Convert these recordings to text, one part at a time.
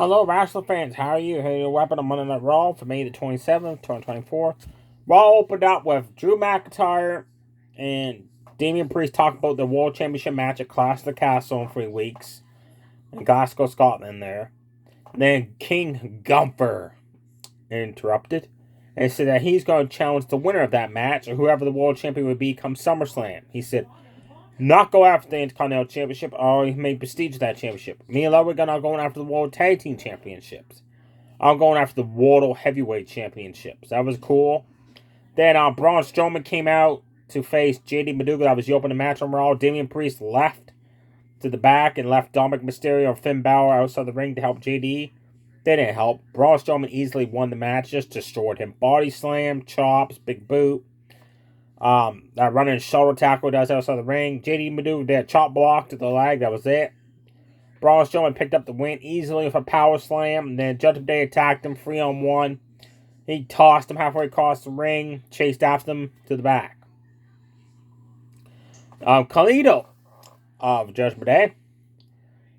Hello, wrestling fans. How are you? Here, your weapon on Monday Night Raw for May the 27th, 2024. Raw opened up with Drew McIntyre and Damian Priest talking about the World Championship match at Clash of the Castle in 3 weeks in Glasgow, Scotland. There, and then King Gunther interrupted and said that he's going to challenge the winner of that match or whoever the world champion would be come SummerSlam. He said, not go after the Intercontinental Championship or he may prestige that championship. Me and Ludwig are not going after the World Tag Team Championships. I'm going after the World Heavyweight Championships. That was cool. Then Braun Strowman came out to face JD Maduga. That was the opening match on Raw. Damian Priest left to the back and left Dominic Mysterio and Finn Balor outside the ring to help JD. They didn't help. Braun Strowman easily won the match. Just destroyed him. Body slam, chops, big boot. That running shoulder tackle does outside the ring. JD Maduga did a chop block to the leg. That was it. Braun Strowman picked up the win easily with a power slam. And then Judgment Day attacked him 3-on-1. He tossed him halfway across the ring. Chased after them to the back. Carlito of Judgment Day.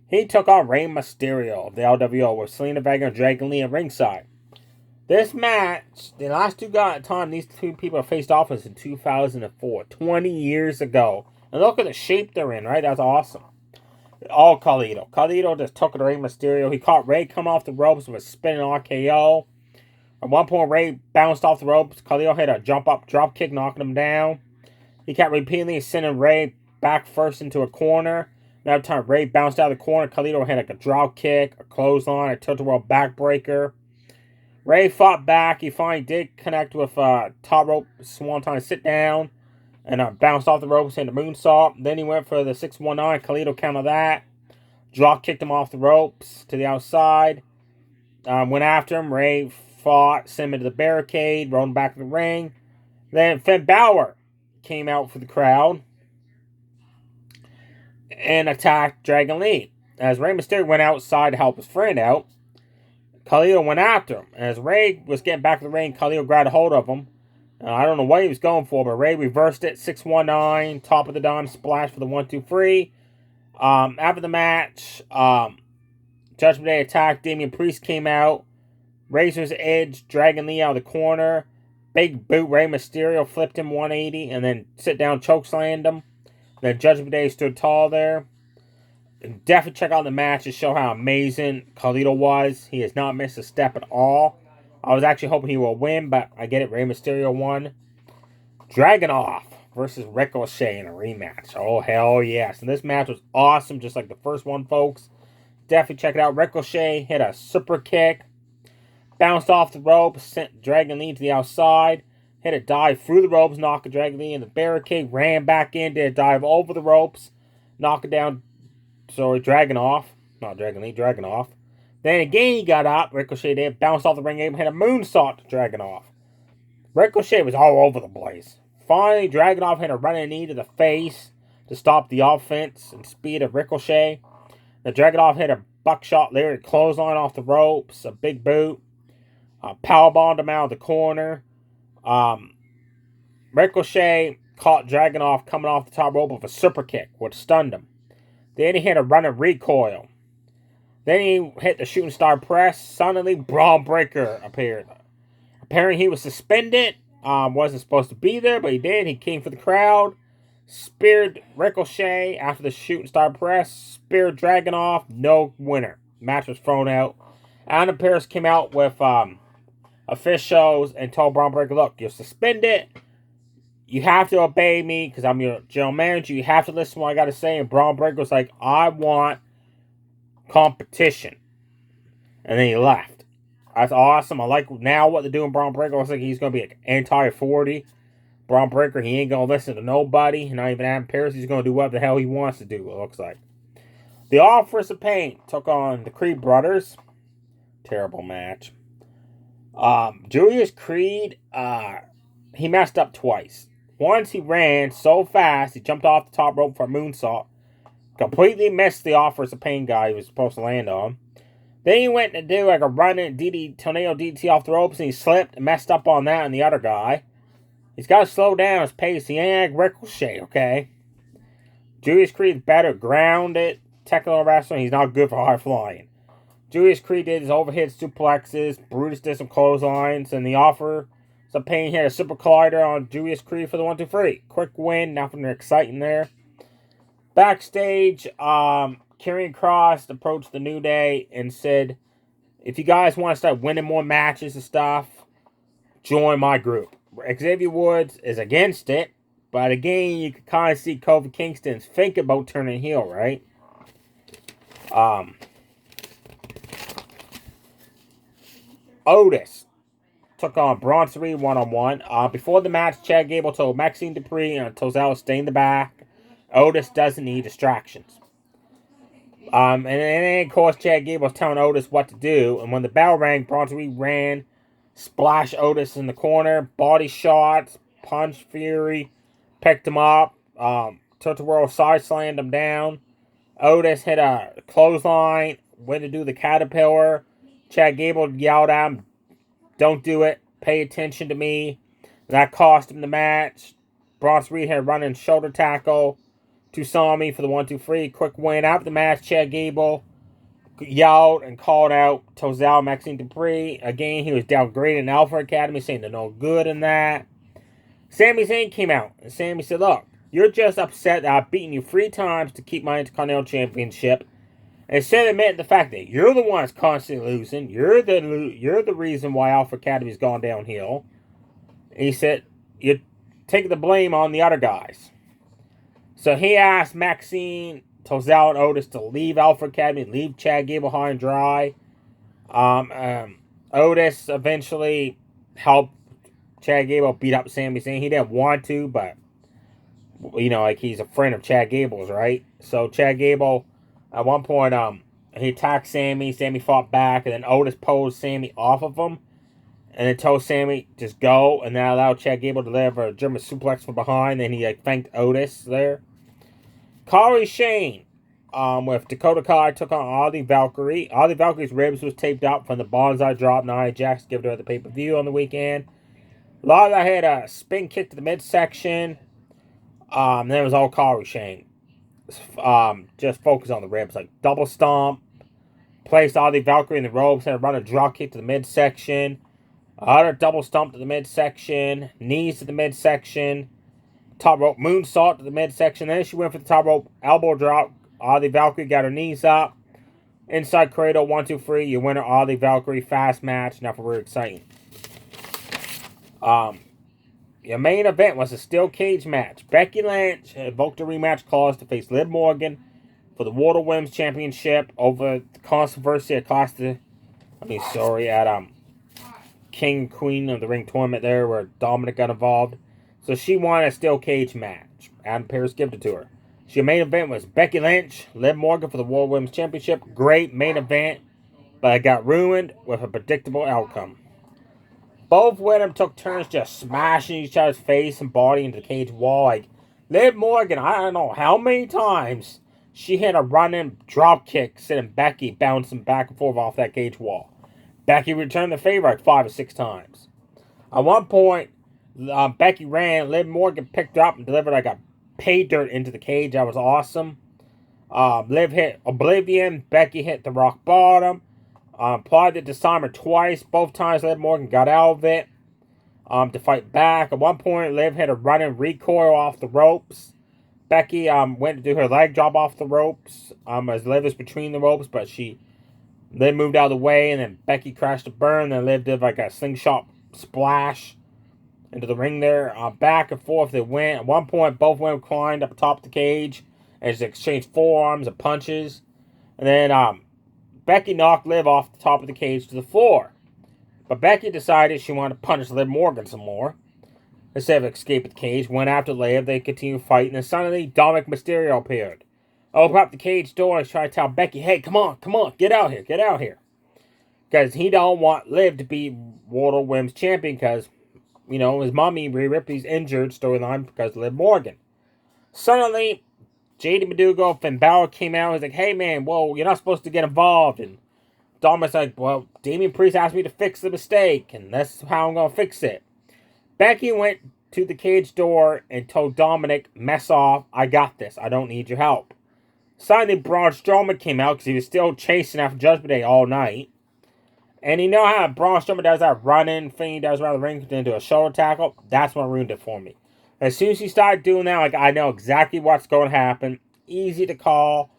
He took on Rey Mysterio of the LWO with Selena Vega and Dragon Lee at ringside. This match, the last time these two people faced off was in 2004, 20 years ago. And look at the shape they're in, right? That's awesome. All Carlito. Carlito just took it to Rey Mysterio. He caught Rey coming off the ropes with a spinning RKO. At one point, Rey bounced off the ropes. Carlito hit a jump-up drop kick, knocking him down. He kept repeatedly sending Rey back first into a corner. Another time, Rey bounced out of the corner. Carlito hit like a drop kick, a clothesline, a tilt-a-whirl backbreaker. Rey fought back. He finally did connect with top rope swanton sit down and bounced off the ropes into moonsault. Then he went for the 619. Carlito countered that. Drop kicked him off the ropes to the outside. Went after him. Rey fought, sent him into the barricade, rolled him back to the ring. Then Finn Balor came out for the crowd and attacked Dragon Lee. As Rey Mysterio went outside to help his friend out, Carlito went after him. As Rey was getting back to the ring, Carlito grabbed a hold of him. I don't know what he was going for, but Rey reversed it. 619, top of the dime splash for the 1-2-3. After the match, Judgment Day attacked. Damian Priest came out. Razor's Edge, Dragon Lee out of the corner. Big boot, Rey Mysterio flipped him 180 and then sit down chokeslammed him. Then Judgment Day stood tall there. And definitely check out the match to show how amazing Carlito was. He has not missed a step at all. I was actually hoping he will win, but I get it. Rey Mysterio won. Dragunov versus Ricochet in a rematch. Oh, hell yes. And this match was awesome, just like the first one, folks. Definitely check it out. Ricochet hit a super kick. Bounced off the ropes, sent Dragon Lee to the outside. Hit a dive through the ropes, knocked Dragon Lee in the barricade. Ran back in, did a dive over the ropes. Knocked it down. Sorry, Dragunov. Not Dragon Lee, Dragunov. Then again he got up. Ricochet did. Bounced off the ring apron. Hit a moonsault to Dragunov. Ricochet was all over the place. Finally, Dragunov hit a running knee to the face to stop the offense and speed of Ricochet. The Dragunov hit a buckshot lyric clothesline off the ropes. A big boot. Powerbombed him out of the corner. Ricochet caught Dragunov coming off the top rope with a super kick, which stunned him. Then he hit a running recoil. Then he hit the shooting star press. Suddenly, Braun Breaker appeared. Apparently, he was suspended. Wasn't supposed to be there, but he did. He came for the crowd. Speared Ricochet after the shooting star press. Speared Dragunov. No winner. Match was thrown out. Adam Pearce came out with officials and told Braun Breaker, look, you're suspended. You have to obey me because I'm your general manager. You have to listen to what I got to say. And Braun Breaker was like, I want competition. And then he left. That's awesome. I like now what they're doing. Braun Breaker looks like he's going to be like anti-40. Braun Breaker, he ain't going to listen to nobody. Not even Adam Pearce. He's going to do whatever the hell he wants to do, it looks like. The Authors of Pain took on the Creed brothers. Terrible match. Julius Creed, he messed up twice. Once he ran so fast, he jumped off the top rope for a moonsault. Completely missed the Authors of Pain guy he was supposed to land on. Then he went to do like a running tornado DDT off the ropes and he slipped and messed up on that and the other guy. He's got to slow down his pace. He ain't like Ricochet, okay? Julius Creed's better grounded, technical wrestling. He's not good for high flying. Julius Creed did his overhead suplexes. Brutus did some clotheslines. And the offer some pain here. A super collider on Julius Creed for the 1-2-3. Quick win. Nothing exciting there. Backstage, Karrion Kross approached the New Day and said, if you guys want to start winning more matches and stuff, join my group. Xavier Woods is against it. But again, you can kind of see Kofi Kingston's thinking about turning heel, right? Otis took on Bronson Reed one-on-one. Before the match, Chad Gable told Maxine Dupree and Tozawa stay in the back. Otis doesn't need distractions. And then, of course, Chad Gable was telling Otis what to do. And when the bell rang, Bronson Reed ran, splashed Otis in the corner, body shots, punch Fury, picked him up, took the world side slammed him down. Otis hit a clothesline, went to do the caterpillar. Chad Gable yelled at him, don't do it, pay attention to me. That cost him the match. Bronson Reed had a running shoulder tackle to Sami for the 1-2-3. Quick win. After the match, Chad Gable yelled and called out Tozawa Maxine Dupree. Again, he was downgraded in Alpha Academy, saying they're no good in that. Sami Zayn came out, and Sami said, look, you're just upset that I've beaten you 3 times to keep my Intercontinental Championship. And instead of admitting the fact that you're the one that's constantly losing, you're the reason why Alpha Academy's gone downhill. And he said, you're taking the blame on the other guys. So he asked Maxine, Tozawa, and Otis to leave Alpha Academy, leave Chad Gable high and dry. Otis eventually helped Chad Gable beat up Sami Zayn. He didn't want to, but, you know, like, he's a friend of Chad Gable's, right? So Chad Gable, at one point, he attacked Sami. Sami fought back, and then Otis pulled Sami off of him, and then told Sami, just go, and then allowed Chad Gable to deliver a German suplex from behind, and he, like, thanked Otis there. Kairi Shane, with Dakota Kai, took on Audie Valkyrie. Audie Valkyrie's ribs was taped up from the Bonsai drop Nia Jax given her at the pay-per-view on the weekend. Lala had a spin kick to the midsection. Then it was all Kairi Shane. Just focus on the ribs, like double stomp. Placed Audie Valkyrie in the ropes and run a drop kick to the midsection. Another double stomp to the midsection. Knees to the midsection. Top rope moonsault to the midsection. Then she went for the top rope elbow drop. Audie Valkyrie got her knees up. Inside cradle, 1-2-3. Your winner, Audie Valkyrie. Fast match. Now for real exciting. Your main event was a steel cage match. Becky Lynch invoked a rematch clause to face Liv Morgan for the World Women's Championship over the controversy at King Queen of the Ring tournament there where Dominic got involved. So she won a steel cage match. Adam Pearce gave it to her. So your main event was Becky Lynch, Liv Morgan for the World Women's Championship. Great main event, but it got ruined with a predictable outcome. Both women took turns just smashing each other's face and body into the cage wall. Like, Liv Morgan, I don't know how many times she hit a running drop kick, sending Becky bouncing back and forth off that cage wall. Becky returned the favor like 5 or 6 times. At one point, Becky ran. Liv Morgan picked her up and delivered like a pay dirt into the cage. That was awesome. Liv hit Oblivion. Becky hit the rock bottom. Applied the disarmer twice. Both times Liv Morgan got out of it to fight back. At one point, Liv hit a running recoil off the ropes. Becky went to do her leg drop off the ropes as Liv was between the ropes, but Liv moved out of the way, and then Becky crashed to burn. Then Liv did like a slingshot splash into the ring there. Back and forth they went. At one point, both women climbed up top of the cage and just exchanged forearms and punches. And then Becky knocked Liv off the top of the cage to the floor. But Becky decided she wanted to punish Liv Morgan some more. Instead of escaping the cage, went after Liv. They continued fighting, and suddenly Dominic Mysterio appeared. Opened up the cage door and tried to tell Becky, hey, come on, get out here. Because he don't want Liv to be World Women's Champion because, you know, his mommy, Rhea Ripley's injured storyline because of Liv Morgan. Suddenly, JD Madugo, Finn Balor came out. He's like, hey, man, whoa, you're not supposed to get involved. And Dominic's like, well, Damian Priest asked me to fix the mistake, and that's how I'm going to fix it. Becky went to the cage door and told Dominic, mess off, I got this. I don't need your help. Suddenly, Braun Strowman came out because he was still chasing after Judgment Day all night. And you know how Braun Strowman does that running thing he does around the ring, then do a shoulder tackle? That's what ruined it for me. As soon as he started doing that, like, I know exactly what's going to happen. Easy to call.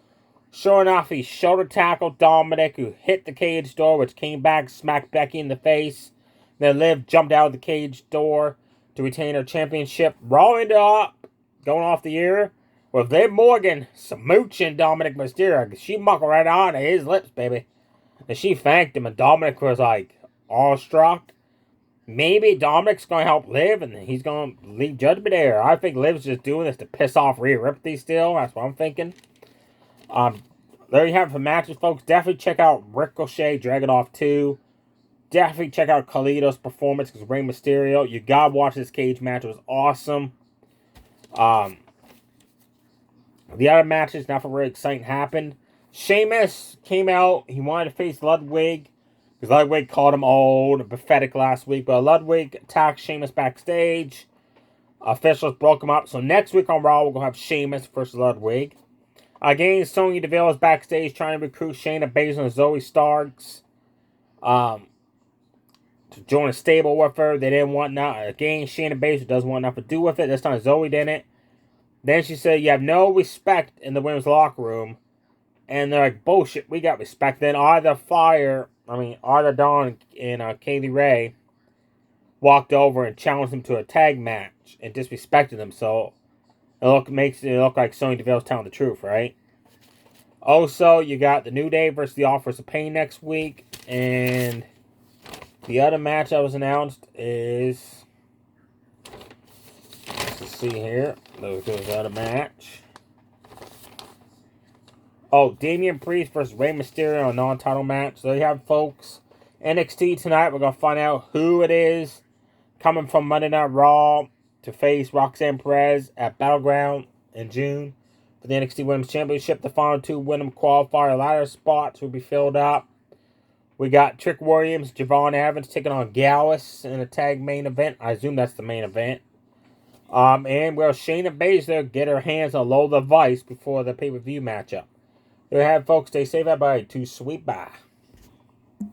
Sure enough, he shoulder tackled Dominic, who hit the cage door, which came back, smacked Becky in the face. Then Liv jumped out of the cage door to retain her championship. Raw ended up going off the air with Liv Morgan smooching Dominic Mysterio. She muckled right on to his lips, baby. And she thanked him, and Dominic was like awestruck. Maybe Dominic's going to help Liv, and he's going to leave Judgment Day. I think Liv's just doing this to piss off Rhea Ripley still. That's what I'm thinking. There you have it for matches, folks. Definitely check out Ricochet, Dragunov 2. Definitely check out Carlito's performance because Rey Mysterio. You gotta watch this cage match. It was awesome. The other matches, nothing really exciting happened. Sheamus came out. He wanted to face Ludwig because Ludwig called him old and pathetic last week. But Ludwig attacked Sheamus backstage. Officials broke him up. So next week on Raw, we're going to have Sheamus versus Ludwig. Again, Sonya Deville is backstage trying to recruit Shayna Baszler and Zoe Starks to join a stable with her. They didn't want nothing. Again, Shayna Baszler doesn't want nothing to do with it. This time Zoe didn't. Then she said, you have no respect in the women's locker room. And they're like, bullshit, we got respect. Then Arthur Dawn and Kaylee Ray walked over and challenged them to a tag match and disrespected them. So makes it look like Sonya Deville's telling the truth, right? Also, you got the New Day versus the Authors of Pain next week. And the other match that was announced is... Let's see here. There's the other match. Oh, Damian Priest versus Rey Mysterio, a non-title match. So there you have it, folks. NXT tonight, we're going to find out who it is coming from Monday Night Raw to face Roxanne Perez at Battleground in June for the NXT Women's Championship. The final two Women qualifier ladder spots will be filled up. We got Trick Williams, Javon Evans taking on Gallus in a tag main event. I assume that's the main event. And will Shayna Baszler get her hands on Lola Vice before the pay-per-view matchup? There you have it, folks. Stay safe, everybody. Too sweet. Bye.